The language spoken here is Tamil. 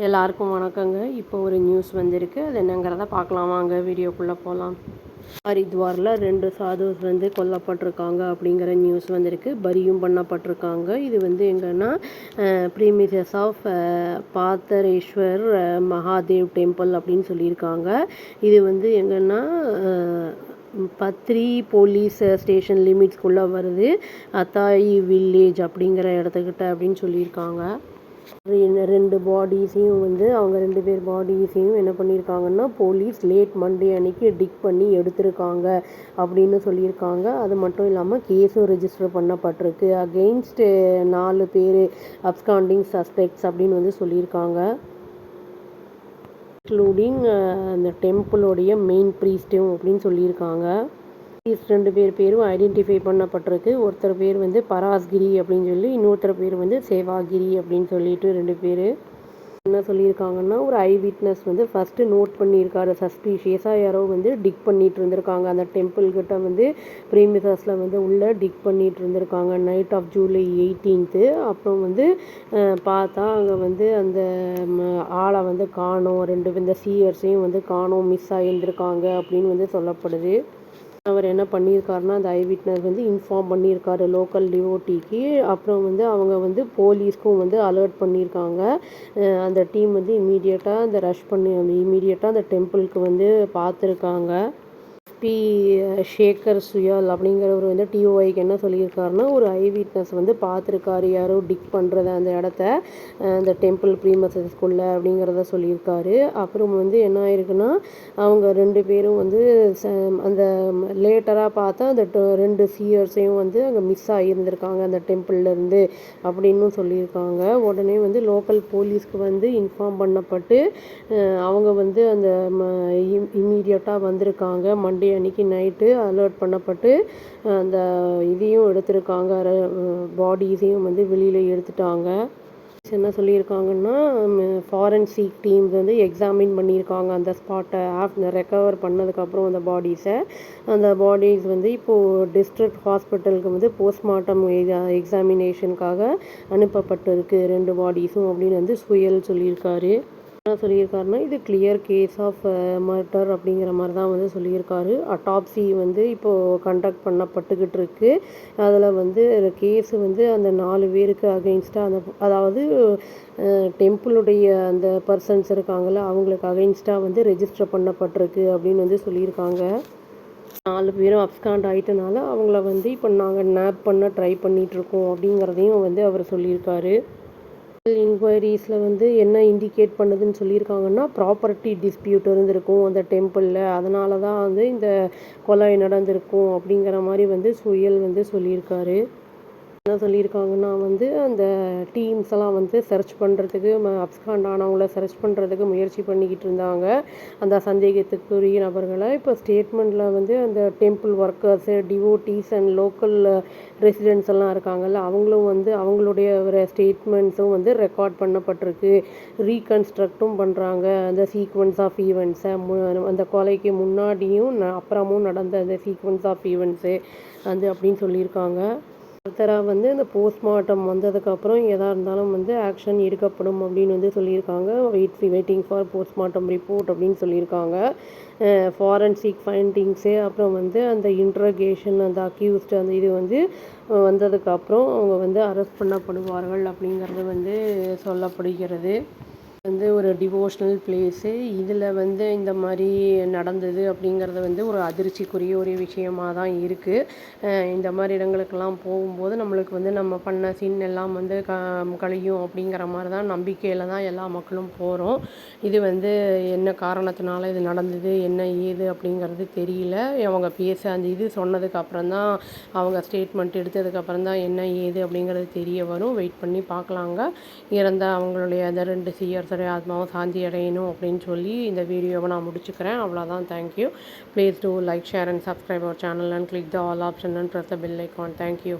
எல்லாருக்கும் வணக்கங்க. இப்போ ஒரு நியூஸ் வந்திருக்கு. அது என்னங்கிறத பார்க்கலாம் வாங்க, வீடியோக்குள்ளே போகலாம். ஹரித்வாரில் 2 சாதுஸ் கொல்லப்பட்டிருக்காங்க அப்படிங்கிற நியூஸ் வந்திருக்கு. பரியும் பண்ணப்பட்டிருக்காங்க. இது எங்கன்னா ப்ரீமிசஸ் ஆஃப் பாத்தரேஸ்வர் மகாதேவ் டெம்பிள் அப்படின்னு சொல்லியிருக்காங்க. இது எங்கன்னா பத்ரி போலீஸ் ஸ்டேஷன் லிமிட்ஸ்குள்ளே வருது. அத்தாயி வில்லேஜ் அப்படிங்கிற இடத்துக்கிட்ட அப்படின்னு சொல்லியிருக்காங்க. 2 பாடிஸையும் அவங்க 2 பேர் பாடிஸையும் என்ன பண்ணியிருக்காங்கன்னா போலீஸ் லேட் மண்டே அன்னைக்கு டிக் பண்ணி எடுத்திருக்காங்க அப்படின்னு சொல்லியிருக்காங்க. அது மட்டும் இல்லாமல் கேஸும் ரெஜிஸ்டர் பண்ணப்பட்டிருக்கு. அகெயின்ஸ்ட் 4 பேர் அப்ஸ்காண்டிங் சஸ்பெக்ட்ஸ் அப்படின்னு சொல்லியிருக்காங்க. இன்க்ளூடிங் அந்த டெம்பிளோடைய மெயின் ப்ரீஸ்ட்டும் அப்படின்னு சொல்லியிருக்காங்க. 2 பேரும் ஐடென்டிஃபை பண்ணப்பட்டிருக்கு. ஒருத்தர் பேர் பராஸ்கிரி அப்படின்னு சொல்லி, இன்னொருத்தர் பேர் சேவாகிரி அப்படின்னு சொல்லிட்டு 2 பேர் என்ன சொல்லியிருக்காங்கன்னா, ஒரு ஐ விட்னஸ் ஃபஸ்ட்டு நோட் பண்ணியிருக்காரு. சஸ்பீஷியஸாக யாரோ டிக் பண்ணிட்டு இருந்திருக்காங்க. அந்த டெம்பிள் கிட்ட ப்ரீமிசஸில் உள்ள டிக் பண்ணிட்டு இருந்திருக்காங்க நைட் ஆஃப் ஜூலை 18. அப்புறம் பார்த்தா அங்கே அந்த ஆளை காணோம். 2 இந்த சீயர்ஸையும் காணோம், மிஸ் ஆகியிருந்திருக்காங்க அப்படின்னு சொல்லப்படுது. அவர் என்ன பண்ணியிருக்காருன்னா, அந்த ஐ விட்னஸ் இன்ஃபார்ம் பண்ணியிருக்காரு லோக்கல் டிவோட்டிக்கு. அப்புறம் அவங்க போலீஸ்க்கும் அலர்ட் பண்ணியிருக்காங்க. அந்த டீம் இமீடியட்டாக ரஷ் பண்ணி இமீடியட்டாக அந்த டெம்பிளுக்கு பார்த்துருக்காங்க. பி ஷேகர் சுயால் அப்படிங்கிறவர் டிஓஐக்கு என்ன சொல்லியிருக்காருன்னா, ஒரு ஐ விட்னஸ் பார்த்துருக்காரு யாரோ டிக் பண்ணுறத அந்த இடத்த, அந்த டெம்பிள் ப்ரீமசஸ்குள்ளே அப்படிங்கிறத சொல்லியிருக்காரு. அப்புறம் என்ன ஆயிருக்குன்னா, அவங்க 2 பேரும் அந்த லேட்டராக பார்த்தா அந்த 2 சீயர்ஸையும் அங்கே மிஸ் ஆகியிருந்திருக்காங்க அந்த டெம்பிள்லேருந்து அப்படின்னு சொல்லியிருக்காங்க. உடனே லோக்கல் போலீஸ்க்கு இன்ஃபார்ம் பண்ணப்பட்டு அவங்க அந்த இம்மீடியட்டாக வந்திருக்காங்க. மண்டே அன்னைக்கு நைட்டு அலர்ட் பண்ணப்பட்டு அந்த இதையும் எடுத்திருக்காங்க, பாடிஸையும் வெளியில் எடுத்துட்டாங்க. என்ன சொல்லியிருக்காங்கன்னா, ஃபாரன்சிக் டீம்ஸ் எக்ஸாமின் பண்ணியிருக்காங்க அந்த ஸ்பாட்டை. ரெக்கவர் பண்ணதுக்கப்புறம் அந்த பாடிஸ் இப்போது டிஸ்ட்ரிக்ட் ஹாஸ்பிட்டலுக்கு போஸ்ட்மார்ட்டம் எக்ஸாமினேஷனுக்காக அனுப்பப்பட்டிருக்கு 2 பாடிஸும் அப்படின்னு சுயல் சொல்லியிருக்காரு. என்ன சொல்லியிருக்காருன்னா, இது கிளியர் கேஸ் ஆஃப் மர்டர் அப்படிங்கிற மாதிரி தான் சொல்லியிருக்காரு. அட்டாப்சி இப்போது கண்டக்ட் பண்ணப்பட்டுக்கிட்டு இருக்கு. அதில் கேஸு அந்த 4 பேருக்கு அகெயின்ஸ்டாக அதாவது டெம்பிளுடைய அந்த பர்சன்ஸ் இருக்காங்கள்ல, அவங்களுக்கு அகெயின்ஸ்டாக ரெஜிஸ்டர் பண்ணப்பட்டிருக்கு அப்படின்னு சொல்லியிருக்காங்க. 4 பேரும் அப்ஸ்காண்ட் ஆகிட்டனால அவங்கள இப்போ நாங்கள் நேப் பண்ண ட்ரை பண்ணிகிட்ருக்கோம் அப்படிங்கிறதையும் அவர் சொல்லியிருக்காரு. இன்கொயரிஸில் என்ன இண்டிகேட் பண்ணுதுன்னு சொல்லியிருக்காங்கன்னா, ப்ராப்பர்ட்டி டிஸ்பியூட் இருந்திருக்கும் அந்த டெம்பிளில். அதனால தான் இந்த கொலை நடந்திருக்கும் அப்படிங்கிற மாதிரி சுயல் சொல்லியிருக்காரு. என்ன சொல்லியிருக்காங்கன்னா, அந்த டீம்ஸ் எல்லாம் சர்ச் பண்ணுறதுக்கு அப்ஸ்காண்ட் ஆனவங்கள சர்ச் பண்ணுறதுக்கு முயற்சி பண்ணிக்கிட்டு இருந்தாங்க அந்த சந்தேகத்துக்குரிய நபர்களை. இப்போ ஸ்டேட்மெண்ட்டில் அந்த temple workers, devotees and local residents எல்லாம் இருக்காங்கல்ல, அவங்களும் அவங்களுடைய ஸ்டேட்மெண்ட்ஸும் ரெக்கார்ட் பண்ணப்பட்டிருக்கு. ரீகன்ஸ்ட்ரக்டும் பண்ணுறாங்க அந்த சீக்வன்ஸ் ஆஃப் ஈவெண்ட்ஸை, அந்த கொலைக்கு முன்னாடியும் அப்புறமும் நடந்த அந்த சீக்வன்ஸ் ஆஃப் ஈவெண்ட்ஸு அப்படின்னு சொல்லியிருக்காங்க. ஃபர்தராக இந்த போஸ்ட்மார்ட்டம் வந்ததுக்கப்புறம் எதாக இருந்தாலும் ஆக்ஷன் எடுக்கப்படும் அப்படின்னு சொல்லியிருக்காங்க. வெயிட்டிங் ஃபார் போஸ்ட்மார்ட்டம் ரிப்போர்ட் அப்படின்னு சொல்லியிருக்காங்க. ஃபாரன்சிக் ஃபைண்டிங்ஸு, அப்புறம் அந்த இன்ட்ரகேஷன், அந்த அக்யூஸ்ட் அந்த இது வந்ததுக்கப்புறம் அவங்க அரெஸ்ட் பண்ணப்படுவார்கள் அப்படிங்கிறது சொல்லப்படுகிறது. ஒரு டிவோஷ்னல் பிளேஸு. இதில் இந்த மாதிரி நடந்தது அப்படிங்கிறது ஒரு அதிர்ச்சிக்குரிய ஒரு விஷயமாக தான் இருக்குது. இந்த மாதிரி இடங்களுக்கெல்லாம் போகும்போது நம்மளுக்கு நம்ம பண்ண சின் எல்லாம் கழியும் அப்படிங்கிற மாதிரி தான் நம்பிக்கையில் தான் எல்லா மக்களும் போகிறோம். இது என்ன காரணத்தினால இது நடந்தது, என்ன ஏது அப்படிங்கிறது தெரியல. அவங்க அந்த இது சொன்னதுக்கப்புறம் தான், அவங்க ஸ்டேட்மெண்ட் எடுத்ததுக்கப்புறம் தான் என்ன ஏது அப்படிங்கிறது தெரிய வரும். வெயிட் பண்ணி பார்க்கலாங்க. இறந்த அவங்களுடைய அந்த 2 சீயர்ஸ் ஆத்மாவும் சாந்தி அடையணும் அப்படின்னு சொல்லி இந்த வீடியோவை நான் முடிச்சுக்கிறேன். அவ்வளோதான். Thank you. Please do like, share and subscribe our channel and click the all option and press the bell icon. Thank you.